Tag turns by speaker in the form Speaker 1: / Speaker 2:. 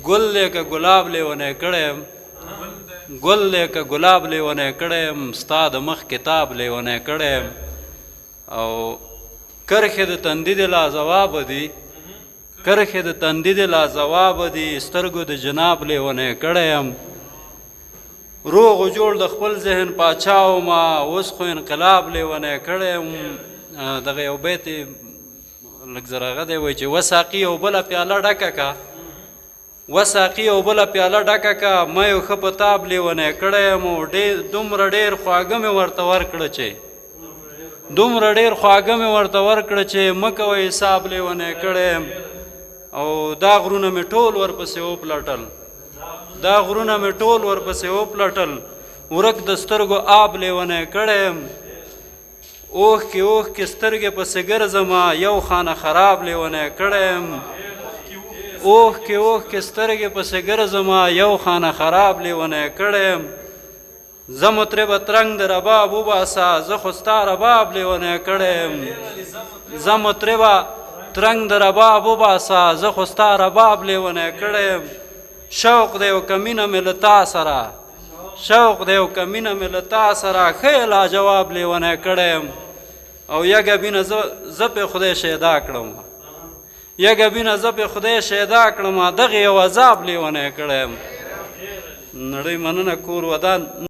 Speaker 1: ګل دی که ګلاب لیونی کړی یم ګل دی که ګلاب لیونی کړی یم ستا د مخ کتاب لیونی کړی یم او کرښې د تندي دې لاځوابه دي کرښې د تندي دې لاځوابه دي سترګو د جناب لیونی کړی یم روغ و جوړ د خپل ذهن پاچا ومه اوس خو انقلاب لیونی کړی یم دغه یو بیت یې لږ زر هغه دی وایي چې وساقي یو بله پیاله ډکه که وساقي یو بله پیاله ډکه که ما یو ښه په تاب لیونی کړی یم او دومره ډېر خواږه مې ورته ورکړه چې دومره ډېر خواږه مې ورته ورکړه چې مه کوئ حساب لیونی کړی یم او دا غرونه مې ټول ورپسې وپلټل دا غرونه مې ټول ورپسې وپلټل ورک د سترګو آب لیونی کړی یم اوښکې اوښکې سترګې پسې ګرځمه یو خانه خراب لیونی کړی یم اوښکې اوښکې سترګې پسې ګرځمه یو خانه خراب لیونی کړی یم زه مطربه ترنګ د رباب وباسه زه خو ستا رباب لیونی کړی یم زه مطربه ترنګ د رباب وباسه زه خو ستا رباب لیونی کړی یم شوق دی او که مینه مې له تا سره شوق دی او که مینه مې له تا سره ښه لاجواب لیونی کړی یم او یګه بینه زه پې خدای شیدا کړم یګه بینه زه پې خدای شیدا کړم دغې یو عذاب لیونی کړی یم نړۍ مننه کور ودان